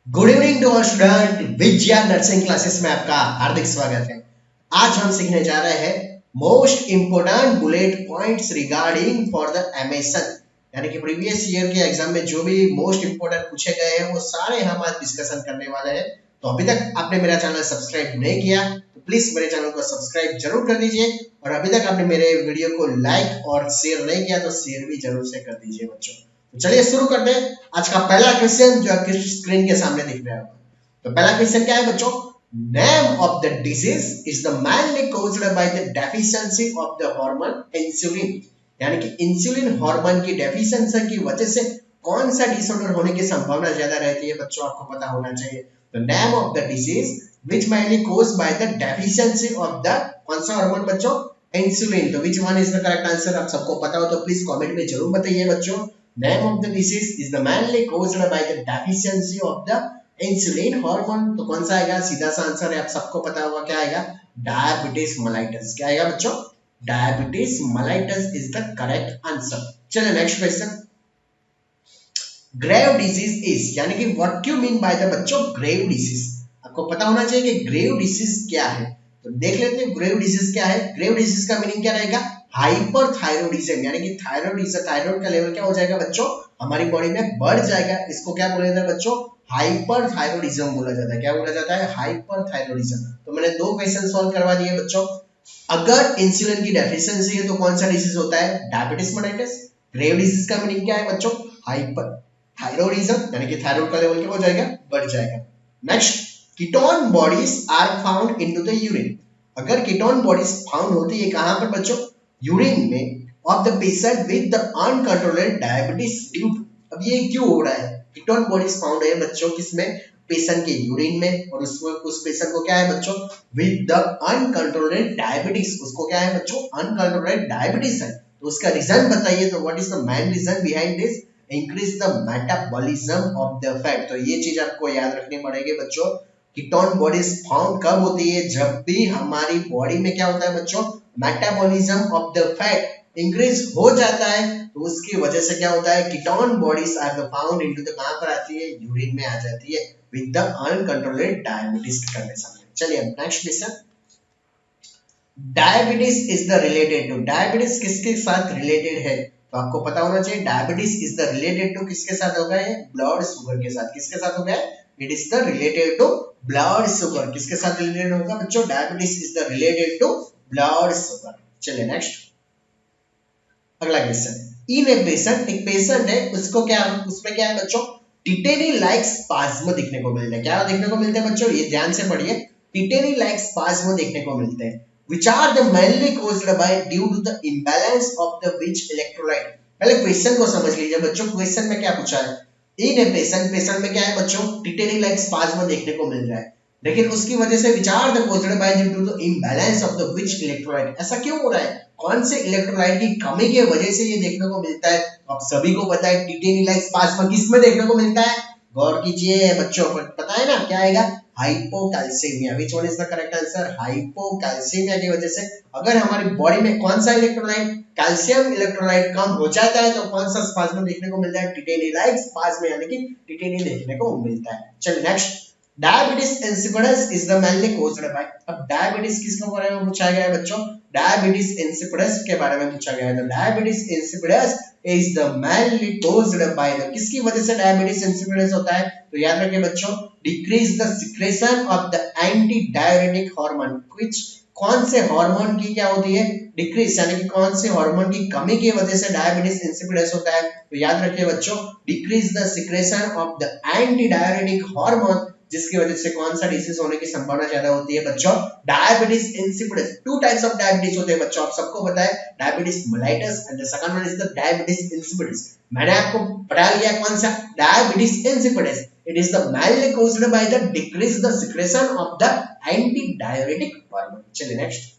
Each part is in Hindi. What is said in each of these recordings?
Good evening to all student. Vijaya nursing classes में आपका हार्दिक स्वागत है। आज हम सीखने जा रहे हैं most important bullet points regarding for the MSN, यानी कि प्रीवियस ईयर के एग्जाम में जो भी मोस्ट इंपोर्टेंट पूछे गए हैं वो सारे हम आज डिस्कशन करने वाले हैं। तो अभी तक आपने मेरा चैनल सब्सक्राइब नहीं किया तो प्लीज मेरे चैनल को सब्सक्राइब जरूर कर दीजिए, और अभी तक आपने मेरे वीडियो को लाइक और शेयर नहीं किया तो शेयर भी जरूर से कर दीजिए बच्चों। तो चलिए शुरू करते हैं। आज का पहला क्वेश्चन जो आपके स्क्रीन के सामने दिख रहा है, तो पहला क्वेश्चन क्या है बच्चों? Name of the disease is the mainly caused by the deficiency of the hormone insulin, यानी कि इंसुलिन हार्मोन की डेफिशिएंसी की वजह से कौन सा डिसऑर्डर होने की संभावना ज्यादा रहती है बच्चों, आपको पता होना चाहिए। तो name of the disease which mainly caused by the deficiency of the कौन सा हार्मोन बच्चों? इंसुलिन। तो which one is the correct answer, आप सबको पता हो तो प्लीज कमेंट में जरूर बताइए बच्चों। Name of the disease is the mainly caused by the deficiency of the insulin hormone। तो कौन सा आएगा? सीधा सा आंसर है, आप सबको पता होगा क्या आएगा? Diabetes mellitus. क्या आएगा बच्चों? Diabetes mellitus is the correct answer. चलिए next question. Graves disease is, यानी कि what you mean by the बच्चों ग्रेव डिजीज? आपको पता होना चाहिए कि ग्रेव डिजीज क्या है। तो देख लेते हैं ग्रेव डिजीज क्या है। ग्रेव डिजीज का मीनिंग क्या रहेगा? हाइपरथायरॉइडिज्म, यानी कि थायराइड का लेवल क्या हो जाएगा बच्चों? हमारी बॉडी में बढ़ जाएगा। इसको क्या बोला जाता है बच्चों? हाइपरथायरॉइडिज्म बोला जाता है। क्या बोला जाता है? हाइपरथायरॉइडिज्म। तो मैंने दो क्वेश्चन सॉल्व करवा दिए बच्चों। अगर इंसुलिन की डेफिशिएंसी है तो कौन सा डिजीज होता है? Diabetes mellitus. ग्रेव डिजीज का मीनिंग क्या है बच्चों? हाइपरथायरॉइडिज्म, यानी कि थायराइड का लेवल क्या हो जाएगा? बढ़ जाएगा। Next, ketone bodies are found into the urine. अगर कीटोन बॉडीज फाउंड होती है कहां पर बच्चों? यूरिन में of the patient with the uncontrolled diabetes due to. अब ये क्यों हो रहा है? कीटोन बॉडीज फाउंड है बच्चों किसमें? पेशेंट के यूरिन में, और उसमें उस पेशेंट को क्या है बच्चों? With the uncontrolled diabetes. उसको क्या है बच्चों? अनकंट्रोल्ड डायबिटीज है। तो उसका रीजन बताइए। तो what is the main reason behind this? Increase the metabolism of the fat. तो ये चीज आपको याद रखनी पड़ेगी बच्चों। कीटोन बॉडीज फाउंड कब होती है? जब भी हमारी बॉडी में क्या होता है बच्चों? Metabolism of the fat increase हो जाता है, तो उसकी वजह से क्या होता है? Ketone bodies are the found into the कहां पर आती है? यूरिन में आ जाती है विद द अनकंट्रोल्ड डायबिटीज के कंडीशन में। चलिए next question. Diabetes is the related to. Diabetes किसके साथ रिलेटेड है? तो आपको पता होना चाहिए diabetes is the related to किसके साथ होगा? ये ब्लड शुगर के साथ। किसके साथ होगा? It is the related to blood sugar. किसके साथ रिलेटेड होगा बच्चों? Diabetes is the related to blood sugar. चलिए नेक्स्ट, अगला क्वेश्चन। इन ए पेशेंट, एक पेशेंट है, उसको क्या, उसमें क्या है बच्चों? टिटेनी लाइक स्पाज्म देखने को मिलता है। क्या देखने को मिलता है बच्चों? ये ध्यान से पढ़िए। टिटेनी लाइक स्पाज्म देखने को मिलते हैं। which are the mainly caused by due to the imbalance of the which electrolyte। पहले क्वेश्चन को समझ लीजिए बच्चों। क्वेश्चन में क्या पूछा है? इन ए पेशेंट, पेशेंट में क्या है बच्चों? टिटेनी लाइक स्पाज्म देखने को मिल रहा है, लेकिन उसकी वजह से which are the caused by due to the imbalance of the which electrolyte। ऐसा क्यों हो रहा है? कौन से इलेक्ट्रोलाइट की कमी की वजह से ये देखने को मिलता है? आप सभी को पता है टिटेनी लाइक स्पाज्म किस में देखने को मिलता है? गौर कीजिए बच्चों, पता है ना क्या आएगा? Hypocalcaemia. Which one is the correct answer? Hypocalcaemia की वजह से अगर हमारी बॉडी में कौन सा इलेक्ट्रोलाइट, कैल्शियम इलेक्ट्रोलाइट कम हो जाता है तो कौन सा स्पाज्म देखने को मिलता है? टिटेनी लाइक स्पाज्म, यानी कि टिटेनी देखने को मिलता है। चलिए next. Diabetes insipidus is the mainly caused by. अब डायबिटीज किसके बारे में पूछा गया है बच्चों? डायबिटीज इंसिपिडस के बारे में पूछा गया है। तो diabetes insipidus is the mainly caused by the, किसकी वजह से डायबिटीज इंसिपिडस होता है? तो याद रखिए बच्चों, decrease the secretion of the anti diuretic hormone. Which, कौन से हार्मोन की क्या होती है? डिक्रीज, यानी कि कौन से हार्मोन की कमी की वजह से डायबिटीज इंसिपिडस होता है? तो याद रखिए बच्चों, decrease the secretion of the anti diuretic hormone, जिसकी वजह से कौन सा डिसीज होने की संभावना ज्यादा होती है बच्चों? Diabetes insipidus. Two types of diabetes होते हैं बच्चों, आप सबको पता है। Diabetes mellitus and the second one is the diabetes insipidus. मैंने आपको पढ़ा लिया कौन सा? Diabetes insipidus. It is the mainly caused by the decrease the secretion of the anti-diuretic hormone। चलिए next.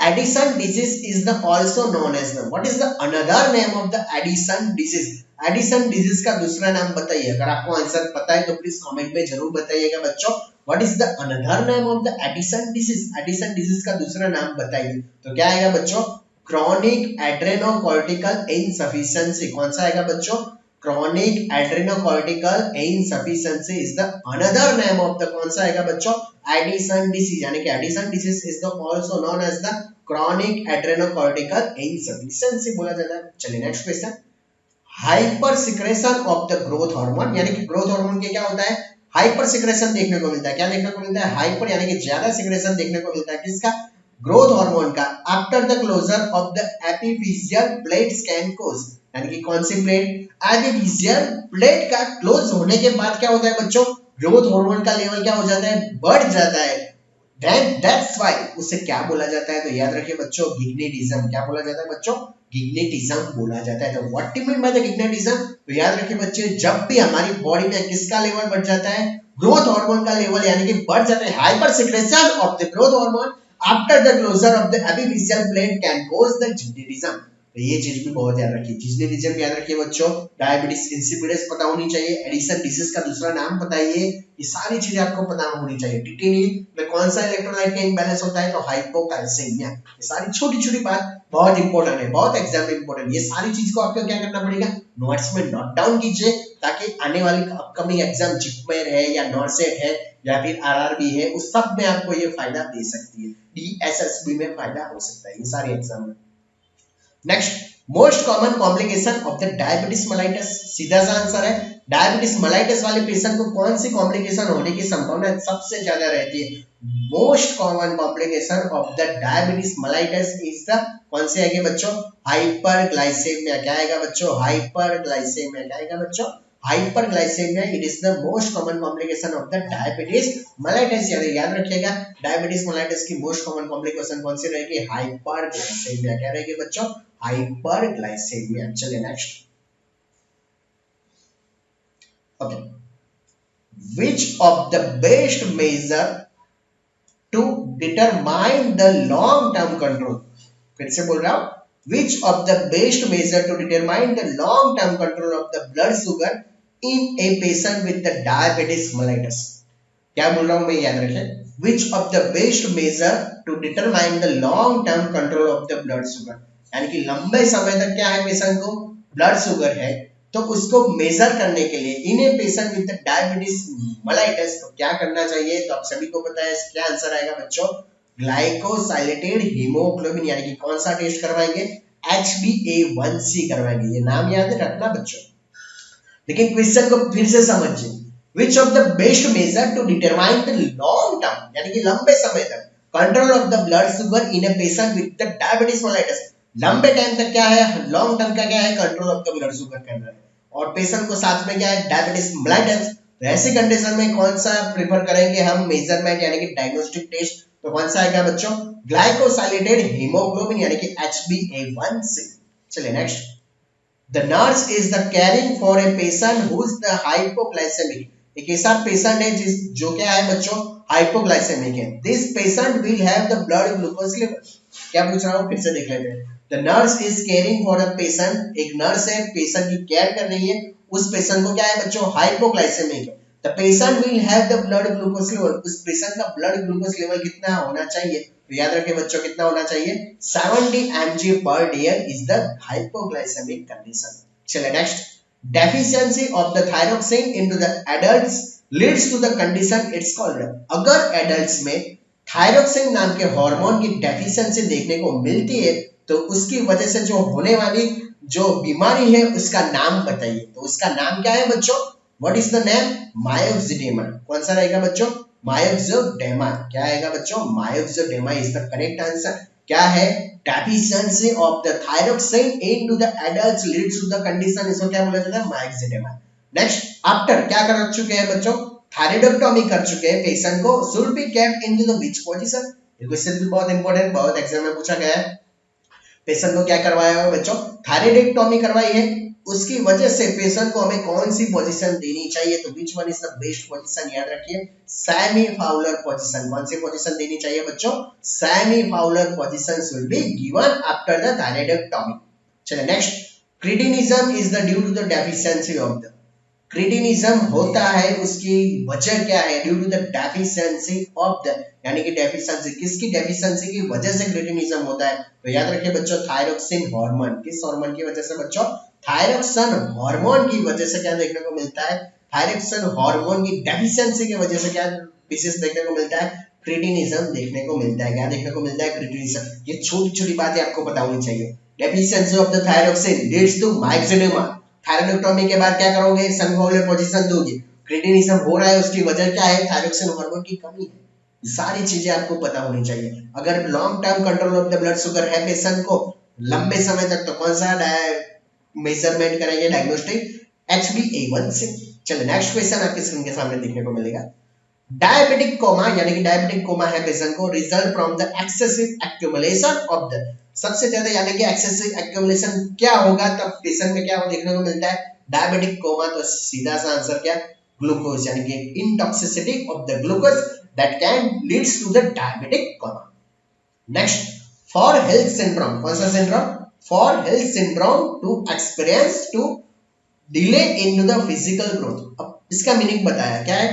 Addison disease is the also known as the, what is the another name of the Addison disease? Edison disease का दूसरा नाम बताइए। अगर आपको आंसर पता है तो प्लीज कमेंट में जरूर बताइएगा बच्चों। What is the another name of the Addison disease? Addison disease का दूसरा नाम बताइए। तो क्या आएगा बच्चों? Chronic adrenocortical insufficiency. कौन सा आएगा बच्चों? Chronic adrenocortical insufficiency is the another name of the, कौन सा आएगा बच्चों, एडिसन डिसीज, यानी कि Addison disease is the also known as the chronic adrenocortical insufficiency बोला जाता है। चलिए next question, hyper secretion of the growth hormone, यानी कि ग्रोथ हार्मोन के क्या होता है, हाइपर सिक्रेशन देखने को मिलता है। क्या देखने को मिलता है, हाइपर यानी कि ज्यादा सिक्रेशन देखने को मिलता है, किसका, ग्रोथ हार्मोन का, after the closure of the epiphyseal plates can cause, यानी कि कौन सी प्लेट, एपिफिजियल प्लेट का क्लोज होने के बाद क्या होता है बच्चों, ग्रोथ हार्मोन का लेवल क्या हो जाता है, बढ़ जाता है। दैट्स व्हाई उसे क्या बोला जाता है, तो याद रखिए बच्चों, गिग्नेटिज्म। क्या बोला जाता है बच्चों, गिग्नेटिज्म बोला जाता है। तो what do mean by the gigantism, तो याद रखिए बच्चे, जब भी हमारी बॉडी में किसका लेवल बढ़ जाता है, ग्रोथ हार्मोन का लेवल यानी कि बढ़ जाता है, hyper secretion of the growth hormone after the closure of the epiphyseal plate can cause the gigantism. तो ये चीज भी बहुत याद रखिए, गिग्नेटिज्म याद रखिए बच्चों, डायबिटीज इंसिपिडस पता होनी चाहिए, एडिसन डिसीज का दूसरा नाम बताइए, ये सारी चीजें आपको पता होनी चाहिए। टिटेनी में कौन सा इलेक्ट्रोलाइट का इम्बैलेंस होता है, तो हाइपोकैल्सेमिया। ये सारी छोटी छोटी बात बहुत इंपॉर्टेंट है, बहुत एग्जाम में इंपॉर्टेंट। ये सारी चीज को आपको क्या करना पड़ेगा, नोट्स में नोट डाउन कीजिए, ताकि आने वाली अपकमिंग एग्जाम जिपमेर है या नॉर्सेट है या फिर आरआरबी है, उस सब में आपको ये फायदा दे सकती है, डीएसएसबी में फायदा हो सकता है, ये सारे एग्जाम में। Next, most common complication of the diabetes mellitus, सीधा सा आंसर है, डायबिटीज मेलाइटस वाले पेशेंट को कौन सी कॉम्प्लिकेशन होने की संभावना सबसे ज्यादा रहती है, most common complication of the diabetes mellitus is the, कौन से आएंगे बच्चों, हाइपरग्लाइसेमिया। क्या आएगा बच्चों, हाइपरग्लाइसेमिया। क्या आएगा बच्चों, hyperglycaemia. It is the most common complication of the diabetes mellitus. याद रखिएगा, डायबिटीज मेलाइटस की मोस्ट कॉमन कॉम्प्लिकेशन कौन सी रहेगी, हाइपरग्लाइसेमिया। क्या रहेगी बच्चों, हाइपरग्लाइसेमिया। चलिए next, okay, which of the best measure to determine the long term control, फिर से बोल रहा हूं, which of the best measure to determine the long term control of the blood sugar in a patient with the diabetes mellitus। क्या बोल रहा हूं मैं, याद रखें, which of the best measure to determine the long term control of the blood sugar, यानी कि लंबे समय तक क्या है पेशेंट को ब्लड शुगर है, तो उसको मेजर करने के लिए in a patient with diabetes mellitus तो क्या करना चाहिए, तो आप सभी को पता है क्या आंसर आएगा बच्चों, ग्लाइकोसाइलेटेड हीमोग्लोबिन, यानी कि कौन सा टेस्ट करवाएंगे, HbA1c करवाएंगे। ये नाम याद रखना बच्चों, लेकिन क्वेश्चन को फिर से समझिए, which of the best measure to determine the long term, यानी कि लंबे समय तक control of the blood sugar in a patient with the diabetes mellitus, लंबे टाइम तक क्या है, लॉन्ग टर्म का क्या है, control of the blood sugar करना है, और पेशेंट को साथ में क्या है, डायबिटीज मेलाइटस। तो ऐसी कंडीशन में कौन सा प्रेफर करेंगे हम मेजरमेंट, यानी कि डायग्नोस्टिक टेस्ट, तो कौन सा आएगा बच्चों, ग्लाइकोसाइलेटेड हीमोग्लोबिन, यानी कि HbA1c। चलिए next, the nurse is the caring for a patient who is the hypoglycemic, एक ऐसा पेशेंट है जो क्या है बच्चों, हाइपोग्लाइसेमिक है। This patient will have the blood glucose level, क्या पूछ रहा हूँ फिर से देख लेते हैं, the nurse is caring for a patient, एक नर्स है पेशेंट की केयर कर रही है, उस पेशेंट को क्या है बच्चों, हाइपोग्लाइसेमिक है, the patient will have the blood glucose level, उस पेशेंट का ब्लड ग्लूकोज लेवल कितना होना चाहिए, तो याद रखें बच्चों कितना होना चाहिए, 70 mg per day is the hypoglycemic condition. चलिए next, deficiency of the thyroxine into the adults leads to the condition it's called, अगर एडल्ट्स में थायरोक्सिन नाम के हार्मोन की डेफिशिएंसी देखने को मिलती है, तो उसकी वजह से जो होने वाली जो बीमारी है उसका नाम बताइए, तो उसका नाम क्या है बच्चों, व्हाट इज द नेम, मायोक्सिडेमा। कौन सा रहेगा बच्चों, मायोक्सिडेमा। क्या आएगा बच्चों, मायोक्सिडेमा इज द करेक्ट आंसर। क्या है, deficiency of the thyroxine into the adults leads to the condition, इसको क्या बोला जाता है, मायोक्सिडेमा। नेक्स्ट, आफ्टर क्या कर चुके हैं बच्चों, थायराइडोक्टोमी कर चुके हैं पेशेंट को, should be kept into the which position, ये क्वेश्चन भी बहुत इंपॉर्टेंट, बहुत एग्जाम में पूछा गया है। पेशेंट को क्या करवाया है बच्चों, थायराइडोक्टोमी करवाई है, उसकी वजह से पेशेंट को हमें कौन सी पोजीशन देनी चाहिए, तो which one is the best position, याद रखिए सेमी फाउलर पोजीशन। कौन सी पोजीशन देनी चाहिए बच्चों, semi Fowler position should be given after the thyroidectomy। चलिए next, cretinism is the due to the deficiency of the, क्रिटिनिज्म होता है उसकी वजह क्या है, due to the deficiency of the, यानी कि डेफिशिएंसी, किसकी डेफिशिएंसी की वजह से क्रिटिनिज्म होता है, तो याद रखिए बच्चों थायरोक्सिन हार्मोन, किस हार्मोन की वजह से बच्चों, थायरोक्सिन हार्मोन की वजह से क्या देखने को मिलता है, थायरोक्सिन हार्मोन की डेफिशिएंसी की वजह से क्या डिसीज देखने को मिलता है, क्रिटिनिज्म देखने को मिलता है। क्या देखने को मिलता है, क्रिटिनिज्म। ये छोटी छोटी बातें आपको पता होनी चाहिए। Deficiency of the thyroxine leads to myxedema. Thyroidectomy के बाद क्या करोगे, सनफाउलर पोजीशन दोगे। क्रिटिनिज्म हो रहा है, उसकी वजह क्या है, थायरोक्सिन हार्मोन की कमी है। सारी चीजें आपको पता होनी चाहिए। अगर long term control of the blood sugar है पेशेंट को लंबे समय तक, तो कौन सा मेजरमेंट करेंगे, डायग्नोस्टिक HbA1c। चलिए नेक्स्ट क्वेश्चन आपके स्क्रीन के सामने देखने को मिलेगा। डायबिटिक कोमा, यानी कि डायबिटिक कोमा है पेशेंट को, result from the excessive accumulation of the, सबसे ज्यादा यानी कि एक्सेसिव एक्यूमुलेशन क्या होगा, तब पेशेंट में क्या देखने को मिलता है, डायबिटिक कोमा। तो सीधा सा आंसर क्या, ग्लूकोज, यानी कि intoxicity of the glucose that can leads to the diabetic coma. Next, for health syndrome, कौन सा syndrome, for health syndrome to experience to delay in the physical growth. अब इसका मीनिंग बताया क्या है,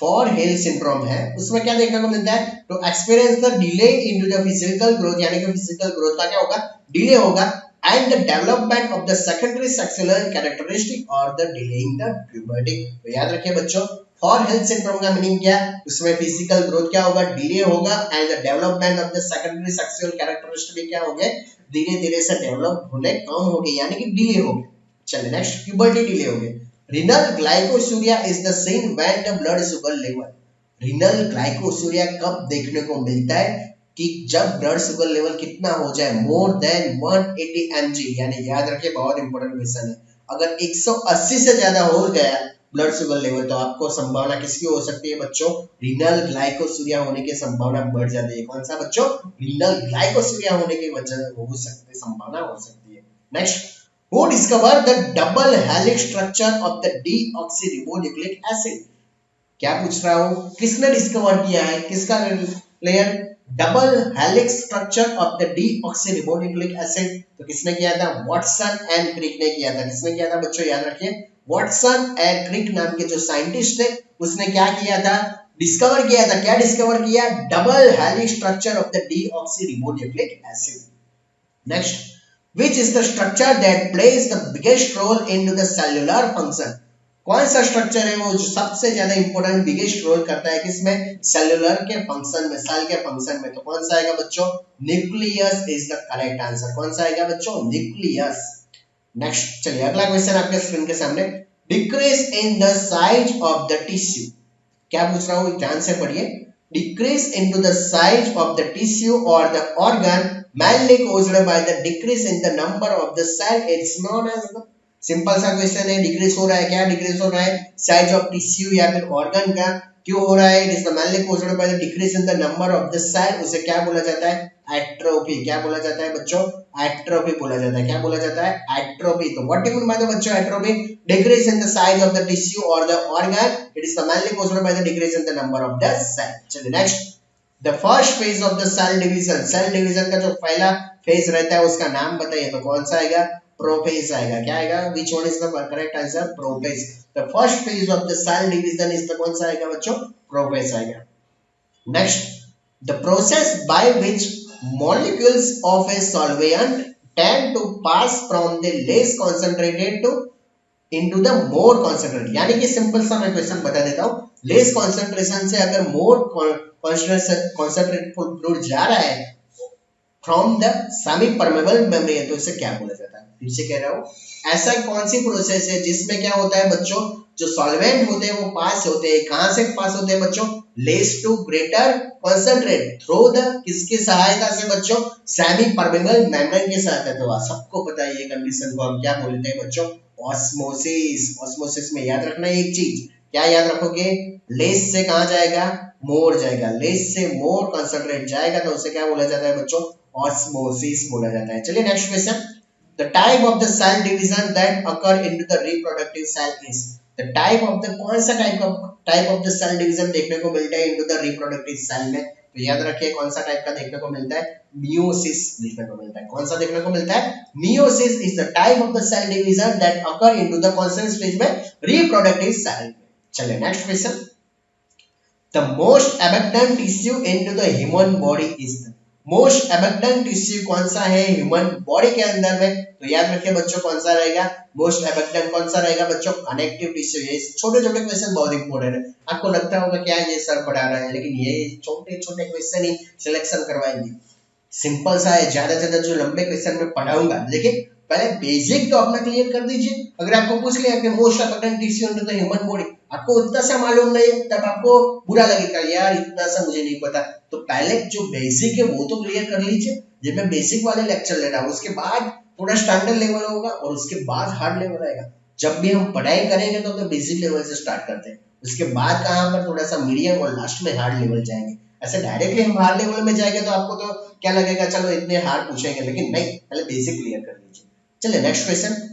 फॉर हेल्थ सिंड्रोम है, उसमें क्या देखने को मिलता है, to experience the delay in the physical growth, यानी कि फिजिकल ग्रोथ का क्या होगा, डिले होगा, and the development of the secondary sexual characteristic और द डिलेइंग द प्यूबर्टी। तो याद रखिए बच्चों, फॉर हेल्थ सिंड्रोम का मीनिंग क्या है, उसमें फिजिकल ग्रोथ क्या होगा, डिले होगा, and the development of the secondary sexual characteristic भी क्या हो गए, धीरे धीरे से डेवलप होने कम हो गए, यानी कि डिले हो गए। चलिए नेक्स्ट, प्यूबर्टी डिले हो गए। Renal glycosuria is the seen when the blood sugar level, renal glycosuria कब देखने को मिलता है, कि जब ब्लड शुगर लेवल कितना हो जाए, मोर देन 180 mg, यानी याद रखिए बहुत इंपॉर्टेंट क्वेश्चन है। अगर 180 से ज्यादा हो गया ब्लड शुगर लेवल, तो आपको संभावना किसकी हो सकती है बच्चों, रीनल ग्लाइकोसूरिया होने की संभावना बढ़ जाती है। कौन सा बच्चों, रीनल ग्लाइकोसूरिया होने की वजह हो सकती है, संभावना हो सकती है। Next, who discovered the double helix structure of the deoxyribonucleic acid? क्या पूछ रहा हूं, किसने डिस्कवर किया है, किसका layer, double helix structure of the deoxyribonucleic acid. तो किसने किया था, वाटसन एंड क्रिक ने किया था। किसने किया था बच्चों, याद रखिए, वाटसन एंड क्रिक नाम के जो साइंटिस्ट थे, उसने क्या किया था, डिस्कवर किया था। क्या डिस्कवर किया, double helix structure of the deoxyribonucleic acid. Next, which is the structure that plays the biggest role into the cellular function? कौन सा स्ट्रक्चर है वो जो सबसे ज्यादा इंपॉर्टेंट बिगेस्ट रोल करता है, किसमें, सेलुलर के फंक्शन में, सेल के फंक्शन में। तो कौन सा आएगा बच्चों, nucleus is the correct answer. कौन सा आएगा बच्चों, न्यूक्लियस। नेक्स्ट, चलिए अगला क्वेश्चन आपके स्क्रीन के सामने, decrease in the size of the tissue. क्या पूछ रहा हूं, ध्यान से पढ़िए, decrease into the size of the tissue और the organ mainly caused by the decrease in the number of the cell, it's known as the, simple सा क्वेश्चन है, डिक्रीज हो रहा है, क्या डिक्रीज हो रहा है, साइज ऑफ टिश्यू या फिर ऑर्गन का, क्यों हो रहा है, it is the mainly caused by the decrease in the number of the cell, उसे क्या बोला जाता है, एट्रोफी। क्या बोला जाता है बच्चों, एट्रोफी बोला जाता है। क्या बोला जाता है, एट्रोफी। तो what do you mean by the बच्चों atrophy, decrease in the size of the tissue और the organ, it is the mainly caused by the decrease in the number of the cell। चलिए next, the first phase of the cell division, cell division का जो पहला फेज रहता है उसका नाम बताइए। तो कौन सा आएगा, प्रोफेज आएगा। क्या आएगा, which one is the correct answer, prophase. The first phase of the cell division is the कौन सा आएगा बच्चों, प्रोफेज आएगा। Next, the process by which molecules of a solvent tend to pass from the less concentrated to into the more concentrated, यानी कि सिंपल सा मैं क्वेश्चन बता देता हूं, लेस कंसंट्रेशन से अगर मोर कंसंट्रेटेड फ्लूइड जा रहा है from the semi permeable membrane, तो इसे क्या बोला जाता है, फिर से कह रहा हूं, ऐसा कौन सी प्रोसेस है जिसमें क्या होता है बच्चों, जो सॉल्वेंट होते हैं वो पास होते हैं, कहां से पास होते हैं बच्चों, less to greater concentrate through the, किसकी सहायता से बच्चों, सेमी परमेबल मेम्ब्रेन की सहायता। तो सबको पता है ये कंडीशन को हम क्या बोलते हैं बच्चों, ऑस्मोसिस। ऑस्मोसिस में याद रखना एक चीज, क्या याद रखोगे, लेस से कहां जाएगा, मोर जाएगा, लेस से मोर कंसंट्रेट जाएगा, तो उसे क्या बोला जाता है बच्चों, ऑस्मोसिस बोला जाता है। चलिए next question, the type of the cell division that occur into the reproductive cell is, the type of the, कौन सा type of the cell division देखने को मिलता है इनटू द रिप्रोडक्टिव सेल में, तो याद रखिए कौन सा टाइप का देखने को मिलता है, मियोसिस देखने को मिलता है। कौन सा देखने को मिलता है, meiosis is the type of the cell division that occur into the कौन से स्टेज में, रिप्रोडक्टिव सेल। चलिए next question, the most abundant tissue into the human body is the, most abundant tissue कौन सा है ह्यूमन बॉडी के अंदर में? तो याद रखिए बच्चों कौन सा रहेगा मोस्ट एबंडेंट, कौन सा रहेगा बच्चों? Connective tissue. ये छोटे छोटे क्वेश्चन बहुत इंपॉर्टेंट है। आपको लगता होगा क्या ये सर पढ़ा रहा है, लेकिन ये छोटे छोटे क्वेश्चन ही सिलेक्शन करवाएंगे। सिंपल सा है, ज्यादा से ज्यादा जो लंबे क्वेश्चन में पढ़ाऊंगा, लेकिन पहले बेसिक तो अपना क्लियर कर दीजिए। अगर आपको पूछ लिया कि most abundant tissue in the human body, आपको उतना सा मालूम नहीं है, तब आपको बुरा लगेगा यार इतना सा मुझे नहीं पता। तो पहले जो बेसिक है वो तो क्लियर कर लीजिए। जब मैं बेसिक वाले लेक्चर ले रहा हूँ, उसके बाद थोड़ा स्टैंडर्ड लेवल होगा और उसके बाद हार्ड लेवल आएगा। जब भी हम पढ़ाई करेंगे तो बेसिक लेवल से स्टार्ट करते हैं, उसके बाद कहाँ पर थोड़ा सा मीडियम और लास्ट में हार्ड लेवल जाएंगे। ऐसे डायरेक्टली हम हार्ड लेवल में जाएंगे तो आपको तो क्या लगेगा, चलो इतने हार्ड पूछेंगे, लेकिन नहीं, पहले बेसिक क्लियर कर लीजिए। चलिए next question.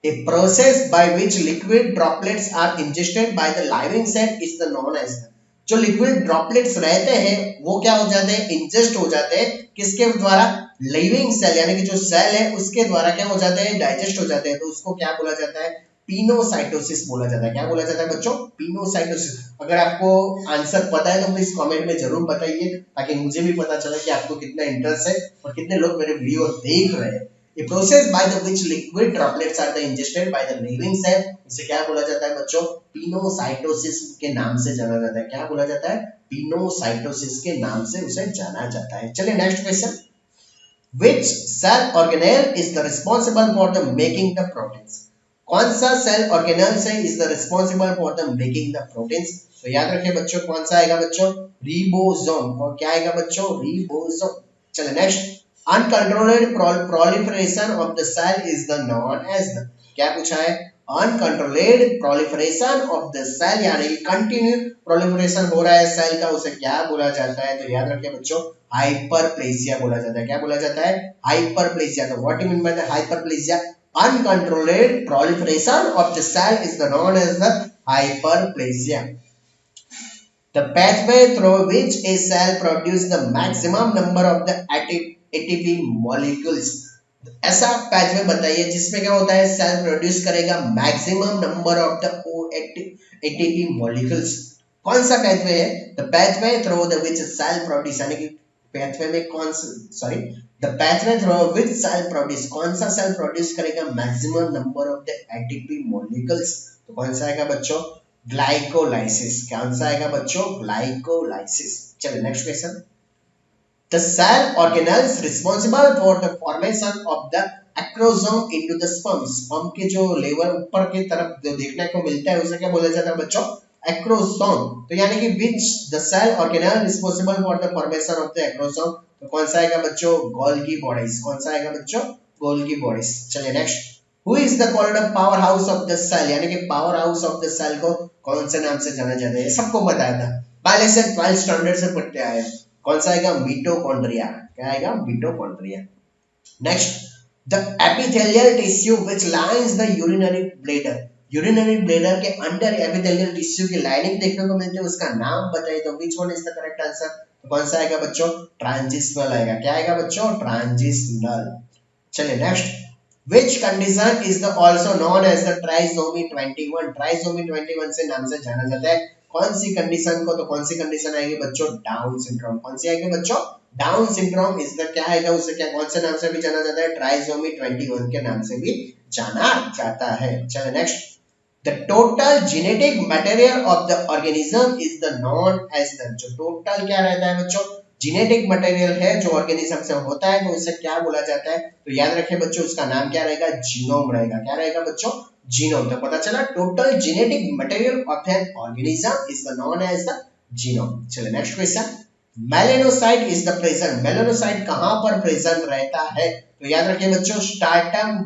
A process by which liquid droplets are ingested by the living cell is the known as the, जो लिक्विड ड्रॉपलेट्स रहते हैं वो क्या हो जाते हैं, इंजेस्ट हो जाते हैं किसके द्वारा? लिविंग सेल, यानी कि जो सेल है उसके द्वारा क्या हो जाते हैं, डाइजेस्ट हो जाते हैं। तो उसको क्या बोला जाता है? पिनोसाइटोसिस बोला जाता है। क्या बोला जाता है बच्चों? पिनोसाइटोसिस। अगर आपको आंसर पता है तो प्लीज कमेंट में जरूर बताइए, ताकि मुझे भी पता चले कि आपको कितना इंटरेस्ट है और कितने लोग मेरे वीडियो देख रहे हैं। A process by the which liquid droplets are ingested by the living cell, इसे क्या बोला जाता है बच्चों? पिनोसाइटोसिस के नाम से जाना जाता है। क्या बोला जाता है? पिनोसाइटोसिस के नाम से उसे जाना जाता है। चलिए next question. Which cell organelle is the responsible for the making the proteins? कौन सा सेल ऑर्गेनल से is the responsible for the making the proteins? तो याद रखिए बच्चों कौन सा आएगा बच्चों? रिबोसोम। और क्या आएगा बच्चों? रिबोसोम। चलिए next. Uncontrolled proliferation of the cell is the known as the, क्या पूछा है? Uncontrolled proliferation of the cell, यानी कंटिन्यू प्रोलिफरेशन हो रहा है सेल का, उसे क्या बोला जाता है? तो याद रखिए बच्चों हाइपरप्लेसिया बोला जाता है। क्या बोला जाता है? हाइपरप्लेसिया। तो what you mean by the hyperplasia? Uncontrolled proliferation of the cell is the known as the hyperplasia. The pathway through which a cell produces the maximum number of the ATP molecules. ऐसा pathway बताइए जिसमें क्या होता है, सेल प्रोड्यूस करेगा maximum number of the ATP molecules। कौन सा pathway है? The pathway through the which cell produce, यानी कि pathway में कौन सा the pathway through which cell produce, कौन सा सेल प्रोड्यूस करेगा maximum number of the ATP molecules? तो कौन सा आएगा बच्चों? ग्लाइकोलाइसिस। कौन सा आएगा बच्चों? ग्लाइकोलाइसिस। चलिए next question. The cell organelles responsible for the formation of the acrosome into the sperm. Sperm के जो लेवल ऊपर की तरफ जो देखने को मिलता है उसे क्या बोला जाता है बच्चों? एक्रोसोम। तो यानी कि which the cell organelle responsible for the formation of the acrosome? तो कौन सा आएगा बच्चों? Golgi bodies. कौन सा आएगा बच्चों? Golgi bodies. चलिए next. Who is the called power house of the cell, यानी कि power house of the cell को कौन से नाम से जाना जाता है? सबको बताया था, पहले से 12th स्टैंडर्ड से पढ़ते आए। कौन सा आएगा? मिटोकॉन्ड्रिया। क्या आएगा? Mitochondria. Next. The epithelial tissue which lines the urinary bladder. Urinary bladder के अंदर एपिथेलियल टिश्यू की लाइनिंग देखने को मिलती है, उसका नाम बताइए। तो which one is the correct answer? तो कौन सा आएगा बच्चों? ट्रांजिशनल आएगा। क्या आएगा बच्चों? ट्रांजिशनल। चलिए next. Which condition is the also known as the trisomy 21? Trisomy 21 से नाम से जाना जाता है। कौन सी कंडीशन को? तो कौन सी कंडीशन आएगी बच्चों? Down syndrome. कौन सी आएगी बच्चों? डाउन सिंड्रोम इज द, क्या आएगा उसे क्या कौन से नाम से भी जाना जाता है? ट्राइसोमी 21 के नाम से भी जाना जाता है। चलो next. The total genetic material of the organism is the known as the, जो टोटल क्या रहता है बच्चों? जेनेटिक मटेरियल है जो ऑर्गेनिज्म से होता है, तो उसे क्या बोला जाता है? तो याद रखिए बच्चों उसका नाम क्या रहेगा? जीनोम रहेगा। क्या रहेगा बच्चों? जीनोम। तो पता चला total genetic material of an organism is the known as the genome. चलिए next question. Melanocyte is the present. Melanocyte कहां पर प्रेजेंट रहता है? तो याद रखिए बच्चों स्टार्टम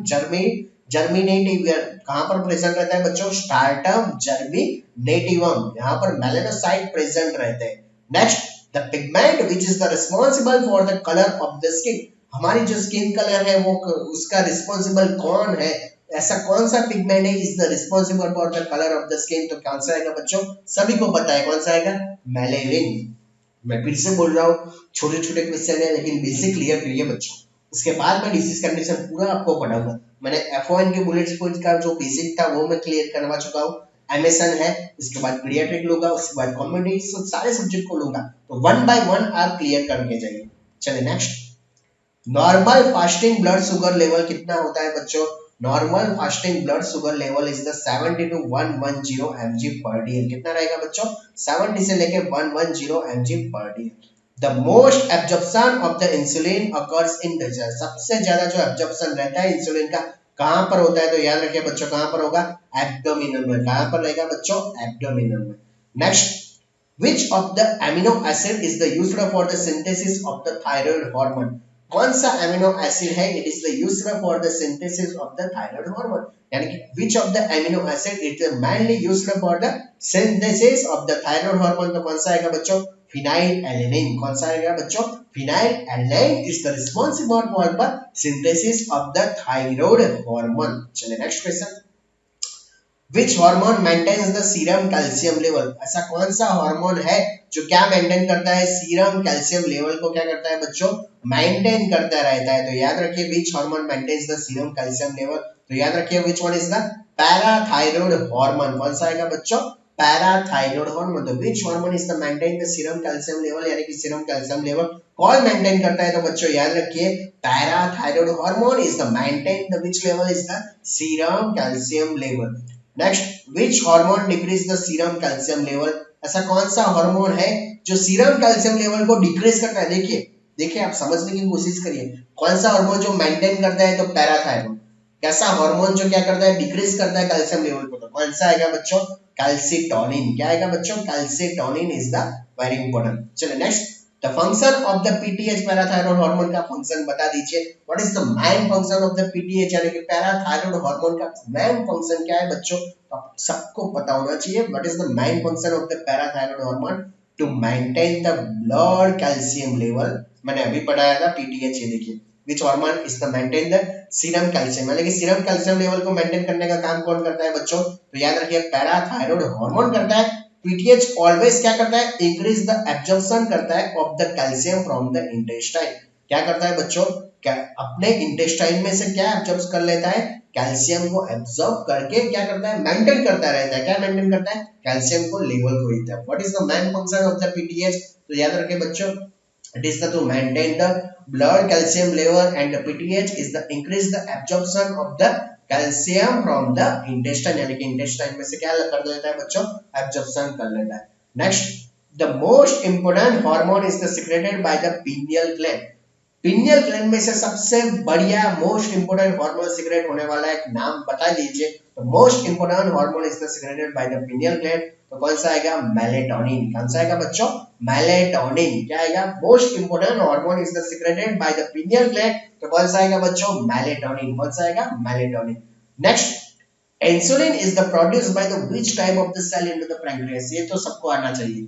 जर्मिनेटिवम। कहां पर प्रेजेंट रहता है बच्चों? स्टार्टम जर्मिनेटिवम, यहां पर मेलानोसाइट प्रेजेंट रहते हैं। Next. The pigment which is the responsible for the color of the skin, हमारी जो स्किन कलर है वो उसका रिस्पॉन्सिबल कौन है? ऐसा कौन सा पिगमेंट है is the responsible for the colour of the skin? तो कौन सा आएगा बच्चों? सभी को पता है कौन सा आएगा? मेलेनिन। मैं फिर से बोल रहा हूँ, छोटे छोटे क्वेश्चन है लेकिन बेसिक क्लियर करिए बच्चों, उसके बाद मैं डिसीज कंडीशन पूरा आपको पढ़ाऊंगा। मैंने F1 के बुलेट पॉइंट का जो बेसिक था वो मैं क्लियर करवा चुका हूँ। एमएसएन है, इसके बाद पीडियाट्रिक लूंगा, उसके बाद कॉम्युनिटी, सारे सब्जेक्ट को लूंगा, तो 1 by 1 आप क्लियर करके जाइए। चलिए next, normal fasting blood sugar level कितना होता है बच्चों? Normal fasting blood sugar level is the 70 to 110 mg पर डी। कितना रहेगा बच्चों? 70 से लेके 110 mg पर D. The most absorption of the insulin occurs in digest. सबसे ज्यादा जो एब्जॉर्प्शन रहता है इंसुलिन का कहां पर होता है? तो याद रखिए बच्चों, कहां पर होगा? एब्डोमिनल में। कहां पर रहेगा बच्चों? एब्डोमिनल में। Next, which of the amino acid is the used for the synthesis of the thyroid hormone? कौन सा अमीनो एसिड है? It is the used for the synthesis of the thyroid hormone. यानी कि which of the amino acid it is mainly used for the synthesis of the thyroid hormone? तो कौन सा आएगा बच्चों? फिनाइलएलेनिन। कौन सा आएगा बच्चों? Phenylalanine is the responsible for the synthesis of the thyroid hormone. चलिए next question, Which hormone maintains the serum calcium level? ऐसा कौन सा हार्मोन है जो क्या मेंटेन करता है? सीरम कैल्शियम लेवल को क्या करता है बच्चों? मेंटेन करता रहता है। तो याद रखिए which hormone maintains the serum calcium level? तो याद रखिए which one is the parathyroid hormone. कौन सा आएगा बच्चों? Parathyroid hormone. तो which hormone is the maintain the serum calcium level? यानी कि सीरम कैल्शियम लेवल कौन मेंटेन करता है? तो बच्चों याद रखिए parathyroid hormone is the maintain the which level is the serum calcium level. Next, which hormone decrease the serum calcium level? ऐसा कौन सा हार्मोन है जो सीरम कैल्शियम लेवल को डिक्रीज करता है? देखिए आप समझने की कोशिश करिए, कौन सा हार्मोन जो मेंटेन करता है? तो पैराथायरॉइड। कैसा हार्मोन जो क्या करता है? डिक्रीज करता है कैल्शियम लेवल को? तो कौन सा आएगा बच्चों? कैल्सिटोनिन। क्या आएगा बच्चों? Calcitonin is the very important. चलिए next, the function of the PTH parathyroid hormone का फंक्शन बता दीजिए। What is the main function of the PTH यानी कि पैराथायरॉइड हार्मोन का मेन फंक्शन क्या है बच्चों? तो सबको पता होना चाहिए। What is the main function of the parathyroid hormone? To maintain the blood calcium level. मैंने अभी पढ़ाया था पीटीएच, ये देखिए which hormone is the maintain the serum calcium, यानी कि सीरम कैल्शियम लेवल को मेंटेन करने का काम कौन करता है बच्चों? तो याद रखिए पैराथायरॉइड हार्मोन करता है। पीटीएच ऑलवेज क्या करता है? इंक्रीज द एब्जॉर्प्शन करता है of the calcium from the intestine. क्या करता है बच्चों? क्या अपने इंटेस्टाइन में से क्या एब्जॉर्ब कर लेता है? कैल्शियम को एब्जॉर्ब करके क्या करता है? मेंटेन करता रहता है। क्या मेंटेन करता है? कैल्शियम को लेवल को देता है। What is the main function of the PTH? तो याद रखिए बच्चों, it is to maintain the blood calcium level, and the PTH is the increase the absorption of the calcium from the intestine, यानी कि intestine में से क्या कर देता है बच्चों? absorption कर लेता है। next, the most important hormone is the secreted by the pineal gland। Pineal gland में से सबसे बढ़िया मोस्ट इंपोर्टेंट हार्मोन सीक्रेट होने वाला है, एक नाम बता दीजिए। तो most important hormone is the secreted by the pineal gland. तो कौन सा आएगा? मेलेटोनिन। कौन सा आएगा बच्चों? मेलेटोनिन। क्या आएगा? Most important hormone is the secreted by the pineal gland. तो कौन सा आएगा बच्चों? मेलेटोनिन। कौन सा आएगा? Melatonin. Next, insulin is the produced by the which type of the cell into the pancreas. ये तो सबको आना चाहिए।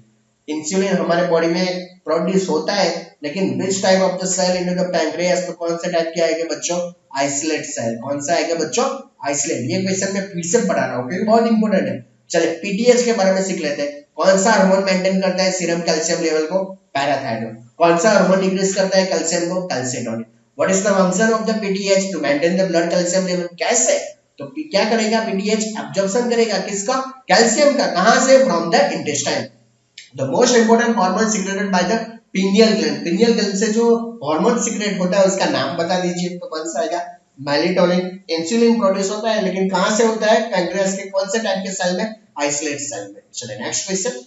इंसुलिन हमारे बॉडी में प्रोड्यूस होता है, लेकिन which type of the cell into the pancreas? तो कौन से टाइप के आएंगे बच्चों? Isolate cell. कौन सा आएगा बच्चों? आइसोलेट। ये क्वेश्चन मैं फिर से पढ़ा रहा हूं क्योंकि बहुत इंपॉर्टेंट है। चलिए पीटीएच के बारे में सीख लेते हैं। कौन सा हार्मोन मेंटेन करता है सीरम कैल्शियम लेवल को? पैराथायरॉइड। कौन सा हार्मोन डिक्रीज करता है कैल्शियम को? Calcitonin. What is the function of the PTH? To maintain the blood calcium level. कैसे? तो क्या करेगा पीटीएच? एब्जॉर्प्शन करेगा किसका? कैल्शियम का। कहां से? From the intestine. The most important hormone secreted by the pineal gland। pineal gland से जो हार्मोन सीक्रेट होता है उसका नाम बता दीजिए। तो कौन सा आएगा? मेलेटोनिन। इंसुलिन प्रोड्यूस होता है, लेकिन कहां से होता है? पैंक्रियास के कौन से टाइप के सेल में? आइसोलेट सेल में। चलिए next question,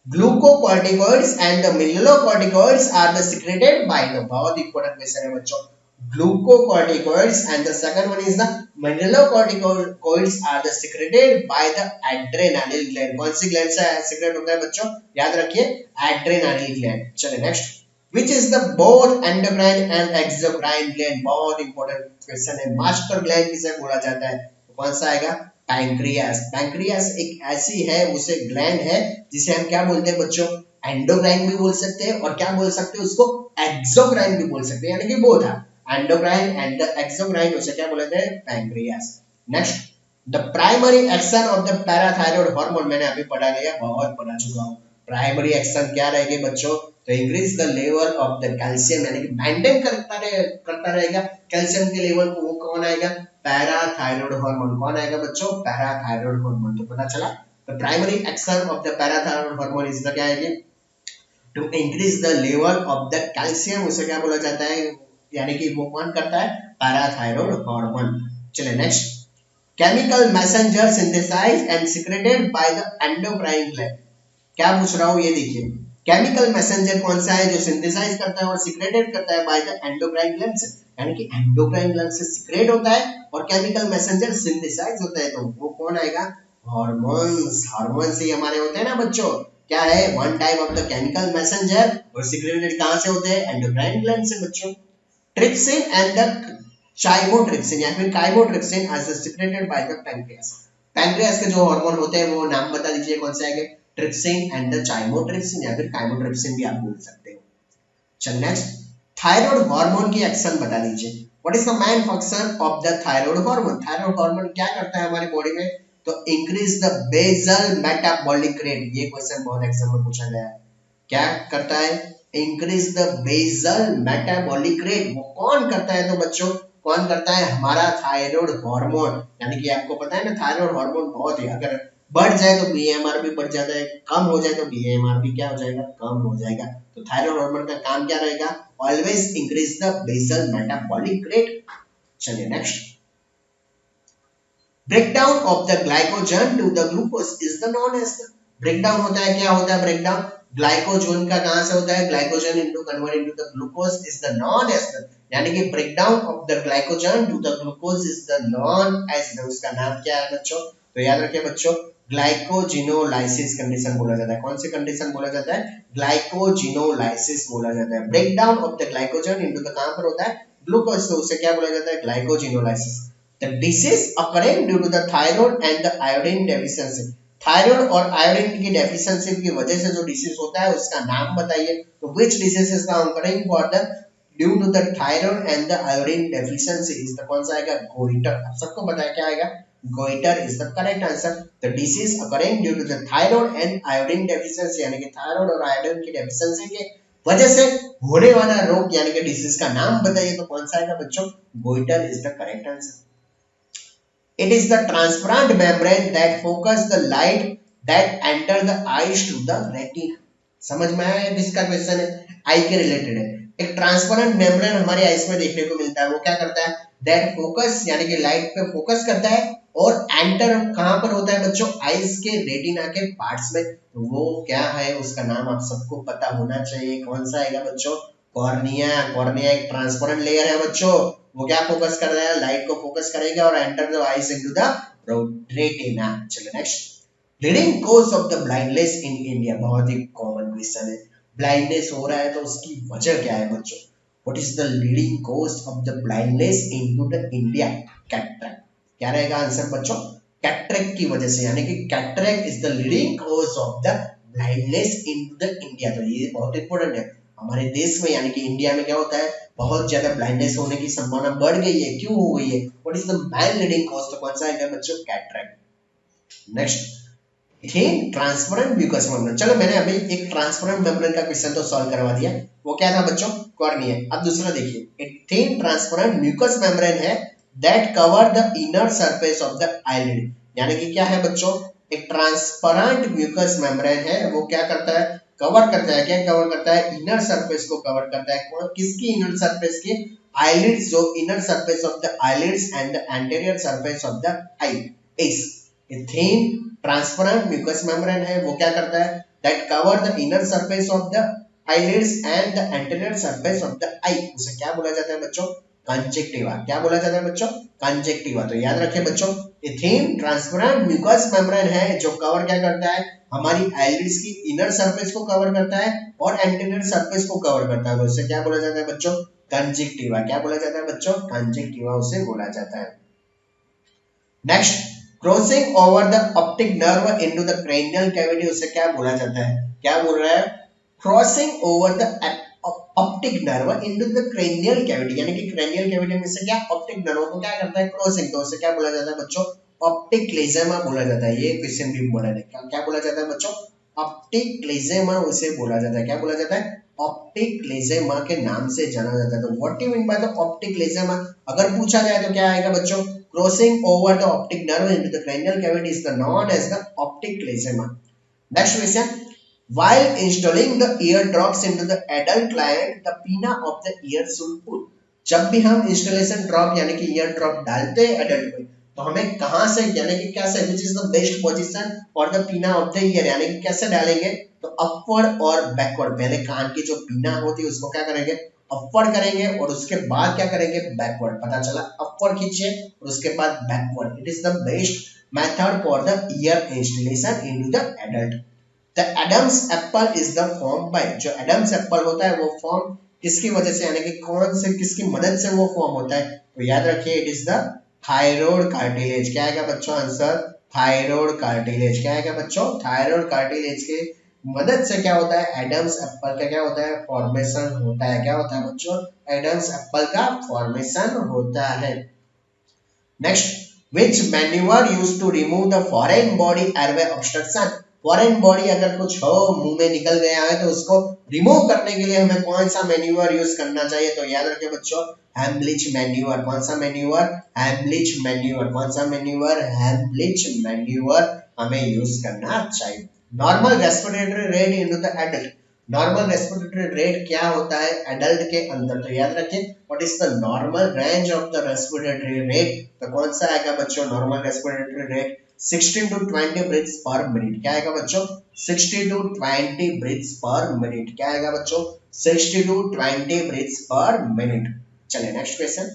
glucocorticoids and the mineralocorticoids are the secreted by the. बहुत इंपॉर्टेंट क्वेश्चन है बच्चों। Glucocorticoids and the second one is the mineralocorticoids are the secreted by the adrenal gland। कौन सी ग्लैंड से सीक्रेट होता है बच्चों? याद रखिए adrenal gland। चलिए next, which is the both endocrine and exocrine gland। बहुत इंपॉर्टेंट क्वेश्चन है। मास्टर ग्लैंड किसे बोला जाता है? तो कौन सा आएगा? पैंक्रियास। पैंक्रियास एक ऐसी है, उसे ग्लैंड है जिसे हम क्या बोलते हैं बच्चों? एंडोक्राइन भी बोल सकते हैं और क्या बोल सकते हैं उसको? एक्सोक्राइन भी बोल सकते हैं, यानी कि बोथ है। एंडोक्राइन एंड एक्सोक्राइन, उसे क्या बोलते हैं? Pancreas. Next, the primary action of the parathyroid hormone. मैंने अभी पढ़ा लिया, बहुत पढ़ा चुका हूं। प्राइमरी एक्शन क्या रहेगी बच्चों? तो increase the level of the calcium, यानी कि मेंटेन करता रहेगा कैल्शियम के लेवल को, वो कौन आएगा, पैराथायरॉयड हार्मोन। कौन आएगा बच्चों, पैराथायरॉयड हार्मोन। तो पता चला, the primary action of the parathyroid hormone is the क्या है, to increase the level of the calcium. उसे क्या बोला जाता है, यानी कि वो कौन करता है, पैराथायरॉयड हार्मोन। चलिए next, chemical messenger synthesized and secreted by the endocrine gland. क्या पूछ रहा हूं, ये देखिए, केमिकल मैसेंजर कौन सा है जो सिंथेसाइज करता है और सीक्रेटेड करता है बाय द एंडोक्राइन ग्लैंड से, यानी कि एंडोक्राइन ग्लैंड से सीक्रेट होता है और केमिकल मैसेंजर सिंथेसाइज होता है, तो वो कौन आएगा, हार्मोन्स। हार्मोन्स ही हमारे होते हैं ना बच्चों, क्या है, one type of the chemical messenger, और सीक्रेटेड कहां से होते हैं, एंडोक्राइन ग्लैंड से बच्चों। ट्रिप्सिन एंड द चाइमोट्रिप्सिन या फिर chymotrypsin are secreted by the pancreas. Pancreas के जो हार्मोन होते हैं वो नाम बता दीजिए कौन से आएंगे, ट्रिप्सिन एंड द चाइमोट्रिप्सिन या फिर काइमोट्रिप्सिन भी आप बोल सकते हो। चल नेक्स्ट, थायराइड हार्मोन की एक्शन बता दीजिए। What is the main function of the thyroid hormone. Thyroid hormone क्या करता है हमारी बॉडी में, तो increase the basal metabolic rate. ये क्वेश्चन बहुत एग्जाम में पूछा गया है, क्या करता है, increase the basal metabolic rate. वो कौन करता है, तो बच्चों कौन करता है, हमारा थायराइड हार्मोन। यानी कि आपको पता है ना, थायराइड हार्मोन बहुत ही, अगर बढ़ जाए तो बीएमआर भी बढ़ जाता है, कम हो जाए तो बीएमआर भी क्या हो जाएगा, कम हो जाएगा। तो थायराइड हार्मोन का काम क्या रहेगा, always increase the basal metabolic rate. चलिए next, breakdown of the glycogen to the glucose is the known as. Breakdown होता है, क्या होता है ब्रेकडाउन, ग्लाइकोजन का कहां से होता है, glycogen into convert into the glucose is the known as. यानी कि breakdown of the glycogen to the glucose is the known as. उसका नाम क्या है बच्चों, तो याद रखिए बच्चों, ग्लाइकोजिनोलाइसिस कंडीशन बोला जाता है। कौन सी कंडीशन बोला जाता है, ग्लाइकोजिनोलाइसिस बोला जाता है। Breakdown of the glycogen into the कहां पर होता है, ग्लूकोज, तो उसे क्या बोला जाता है, glycogenolysis. The disease occurring due to the thyroid and the iodine deficiency. Thyroid और आयोडीन की डेफिशिएंसी की वजह से जो डिसीज होता है उसका नाम बताइए। तो which disease is the occurring for the due to the thyroid and the iodine deficiency is the कौन सा आएगा, गोइटर। आप सबको पता है क्या आएगा, goiter is the correct answer. The disease occurring due to the thyroid and iodine deficiency, यानी कि थायराइड और आयोडीन की डेफिशिएंसी के वजह से होने वाला रोग यानी कि डिसीज का नाम बताइए, तो कौन सा आएगा बच्चों, goiter is the correct answer. It is the transparent membrane that focus the light that enter the eyes to the retina. समझ में आया, किसका क्वेश्चन है, आई के रिलेटेड है। एक ट्रांसपेरेंट मेम्ब्रेन हमारे आईज में देखने को मिलता है, वो क्या करता है, दैट फोकस यानी कि लाइट पे फोकस करता है और एंटर कहां पर होता है बच्चों, आईज के रेटिना के पार्ट्स में। तो वो क्या है, उसका नाम आप सबको पता होना चाहिए, कौन सा आएगा बच्चों, कॉर्निया। कॉर्निया एक ट्रांसपेरेंट लेयर है बच्चों, वो क्या फोकस कर रहा है, लाइट को फोकस करेगा और enter the eyes into the retina. चलो next, leading cause of the blindness in India. बहुत ही कॉमन क्वेश्चन है, ब्लाइंडनेस हो रहा है तो उसकी वजह क्या है बच्चों, what is the leading cause of the blindness into the India, cataract. क्या रहेगा आंसर बच्चों, कैटरेक्ट की वजह से, यानी कि cataract is the leading cause of the blindness into the India. तो ये बहुत इंपॉर्टेंट है हमारे देश में, यानी कि इंडिया में क्या होता है, बहुत ज्यादा ब्लाइंडनेस होने की संभावना बढ़ गई है, क्यों हो गई है, what is the main leading cause, तो कौन सा आएगा बच्चों, कैटरेक्ट। नेक्स्ट, इथेन ट्रांसपेरेंट म्यूकस मेम्ब्रेन। चलो मैंने अभी एक ट्रांसपेरेंट मेम्ब्रेन का क्वेश्चन तो सॉल्व करवा दिया, वो क्या था बच्चों, कॉर्निया। अब दूसरा देखिए, इथेन ट्रांसपेरेंट म्यूकस मेम्ब्रेन है that cover the inner surface of the eyelid. यानी कि क्या है बच्चों, एक ट्रांसपेरेंट म्यूकस मेम्ब्रेन है, वो क्या करता है, कवर करता है, क्या कवर करता है, इनर सरफेस को कवर करता है। कौन, किसकी इनर सरफेस की, आईलिड्स, जो inner surface of the eyelids and the anterior surface of the eye is a thin transparent mucous membrane है, वो क्या करता है, that cover the inner surface of the eyelids and the anterior surface of the eye. उसे क्या बोला जाता है बच्चों, कंजक्टिवा। क्या बोला जाता है बच्चों, कंजक्टिवा। तो याद रखिए बच्चों, इथेन ट्रांसपेरेंट म्यूकस मेम्ब्रेन है जो कवर क्या करता है, हमारी आईलिड्स की इनर सरफेस को कवर करता है और एंटीरियर सरफेस को कवर करता है। तो उसे क्या बोला जाता है बच्चों, कंजक्टिवा। क्या बोला जाता है बच्चों, कंजक्टिवा उसे बोला जाता है। Next, crossing over the optic nerve into the cranial cavity, उसे क्या बोला जाता है, क्या बोल रहा है, crossing over the optic nerve into the cranial cavity. यानी कि क्रेनियल कैविटी में से क्या, ऑप्टिक नर्व को क्या करता है, क्रॉसिंग, तो उसे क्या बोला जाता है बच्चों, ऑप्टिक लेजमा बोला जाता है। ये क्वेश्चन भी इंपॉर्टेंट है, क्या बोला जाता है बच्चों, ऑप्टिक लेजेमा उसे बोला जाता है, क्या बोला जाता है? ऑप्टिक लेजेमा के नाम से जाना जाता है। तो what you mean by the optic chiasma? अगर पूछा जाए तो क्या आएगा बच्चों? Crossing over the optic nerve into the cranial cavity is the known as the optic chiasma. Next question, while installing the ear drops into the adult client the pinna of the ear should pull। जब भी हम इंस्टॉलेशन ड्रॉप यानी कि ईयर ड्रॉप डालते हैं एडल्ट में, तो हमें कहां से यानी कि कैसे, which is the best position for the पीना ऑफ द ईयर, यानी कि कैसे डालेंगे? तो अपवर्ड और बैकवर्ड। पहले कान की जो पीना होती है उसको क्या करेंगे? अपवर्ड करेंगे और उसके बाद क्या करेंगे? बैकवर्ड। पता चला? अपवर्ड खींचिए और उसके बाद backward. It is the best method for the year installation into the adult. The Adam's apple is the form by, जो Adam's apple होता है वो फॉर्म किसकी वजह से, यानी कि कौन से, किसकी मदद से वो फॉर्म होता है? तो याद रखिए it is the thyroid cartilage. क्या आएगा बच्चों आंसर? Thyroid cartilage. क्या आएगा बच्चों? थायराइड कार्टिलेज की मदद से क्या होता है? एडम्स एप्पल का क्या होता है? फॉर्मेशन होता है। क्या होता है बच्चों? एडम्स एप्पल का फॉर्मेशन होता है। Next, which maneuver used to remove the foreign body airway obstruction? Foreign body अगर कुछ हो, मुंह में निकल गया है, तो उसको रिमूव करने के लिए हमें कौन सा मैन्यूअर यूज करना चाहिए? तो याद रखिए बच्चों, हेम्ब्लिच मैन्यूअर। कौन सा मैन्यूअर? हेम्ब्लिच मैन्यूअर। कौन सा मैन्यूअर? हेम्ब्लिच मैन्यूअर हमें यूज करना चाहिए। Normal respiratory rate into the adult. Normal respiratory rate क्या होता है एडल्ट के अंदर? तो याद रखिए what is the normal range of the respiratory rate? तो कौन सा आएगा बच्चों normal respiratory rate? 16 to 20 breaths per minute। क्या आएगा बच्चों? 60 to 20 breaths per minute। क्या आएगा बच्चों? 60 to 20 breaths per minute। चलिए next question,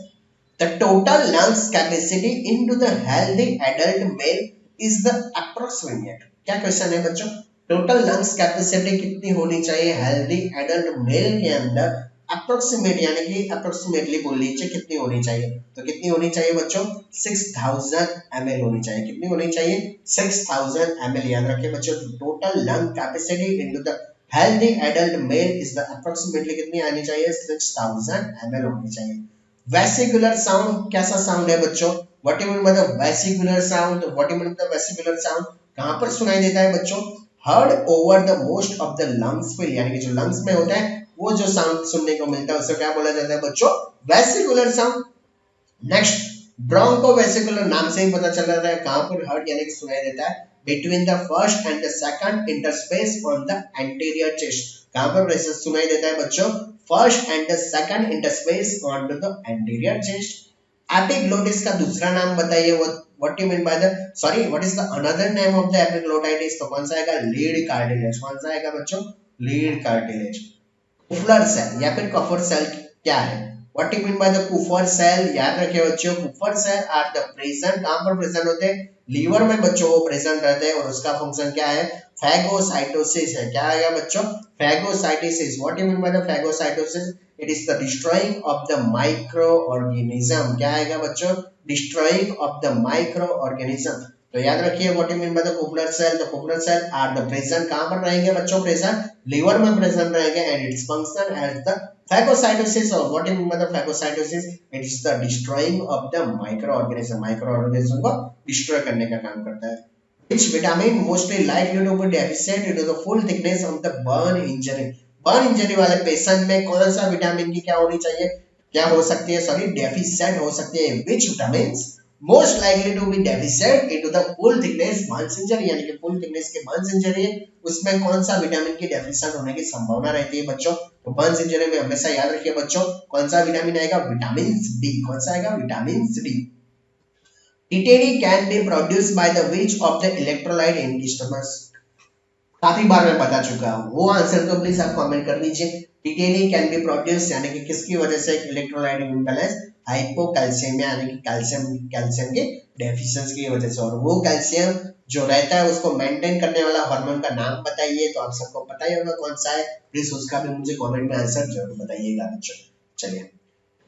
the total lungs capacity into the healthy adult male is the approximate। क्या क्वेश्चन है बच्चों? टोटल लंग्स कैपेसिटी कितनी होनी चाहिए हेल्दी एडल्ट मेल के अंदर? अप्रोक्सीमेट यानी कि अप्रोक्सीमेटली बोल लीजिए कितनी होनी चाहिए? तो कितनी होनी चाहिए बच्चों? 6000 ml होनी चाहिए। कितनी होनी चाहिए? 6000 ml। याद रखिए बच्चों, total lung capacity into the healthy adult mail is the approximately कितनी आनी चाहिए? 6000 ml होनी चाहिए। वेसिकुलर साउंड कैसा साउंड है बच्चों? What you mean by the vesicular sound? What you mean by the vesicular sound? कहां पर सुनाई देता है बच्चों? Heard over the most of the lungs fill, यानी कि जो लंग्स में होता है वो जो साउंड सुनने को मिलता है उसे क्या बोला जाता है बच्चों? Vesicular sound. नेक्स्ट, ब्रोंकोवेसिकुलर नाम से ही पता चल रहा है कहां पर हर्ड यानी कि सुनाई देता है? Between the first and the second interspace on the anterior chest. कहां पर सुनाई देता है बच्चों? First and the second interspace on the anterior chest. Epiglottis का दूसरा नाम बताइए। What you mean by the, sorry what is the another name of the epiglottitis? तो कौन सा आएगा? Lead cartilage. कौन सा आएगा बच्चों? Lead cartilage. कुफलर सेल या फिर कफर सेल क्या है? What you mean by the Kufar cell? याद रखिए बच्चों, कुफर सेल आर द प्रेजेंट, कहां पर प्रेजेंट होते हैं? लीवर में बच्चों वो प्रेजेंट रहते हैं और उसका फंक्शन क्या है? फैगोसाइटोसिस है। क्या आएगा बच्चों? Phagocytosis. What you mean by the phagocytosis? It is the destroying of the micro organism. क्या आएगा बच्चों? Destroying of the micro organism. तो याद रखिए what you mean by the Kupffer cell? The Kupffer cell are the present, कहां पर रहेंगे बच्चों? प्रेजेंट लीवर में प्रेजेंट रहेंगे and its function as the phagocytosis। or what you mean by the phagocytosis? it is the destroying of the microorganism। microorganism को destroy करने का काम करता है। which vitamin mostly likely to be deficient due to the full thickness of the burn injury? burn injury वाले पेशेंट में कौन सा विटामिन की क्या होनी चाहिए? क्या हो सकती है? सॉरी डेफिशिएंट हो सकती है। which vitamins most likely to be deficient into the full thickness burns injury, यानी कि full thickness के burns injury उसमें कौन सा विटामिन की डेफिशिएंट होने की संभावना रहती है बच्चों? तो बर्न्स इंजरी में हमेशा याद रखिए बच्चों कौन सा विटामिन आएगा? Vitamin D. कौन सा आएगा? Vitamin D. TTD can be produced by the which of the electrolyte in isomers? काफी बार मैं बता चुका हूं, वो आंसर तो प्लीज आप कमेंट कर दीजिए। TTD can be produced यानी कि किसकी वजह से? इलेक्ट्रोलाइट इम्बैलेंस, हाइपोकैल्सीमिया यानी कि कैल्शियम के डेफिशिएंसी की वजह से। और वो कैल्शियम जो रहता है उसको मेंटेन करने वाला हार्मोन का नाम बताइए। तो आप सबको पता ही होगा कौन सा है, प्लीज उसका भी मुझे कमेंट में आंसर जरूर बताइएगा बच्चों। चलिए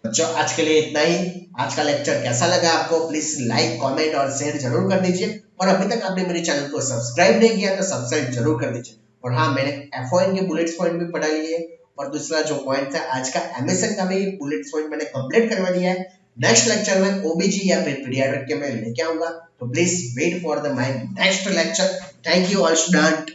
बच्चों आज के लिए इतना ही। आज का लेक्चर कैसा लगा आपको? प्लीज लाइक कमेंट और शेयर जरूर कर दीजिए। और अभी तक आपने मेरे चैनल को सब्सक्राइब नहीं किया तो सब्सक्राइब जरूर कर दीजिए। और हाँ, मैंने FON के बुलेट्स पॉइंट भी पढ़ा लिए और दूसरा जो पॉइंट था आज का MSN का भी बुलेट्स पॉइंट मैंने कंप्लीट करवा दिया है। नेक्स्ट लेक्चर में OBG या फिर पीडियाट्रिक के मैं लेके आऊंगा, तो please wait for the my next lecture. Thank you all student.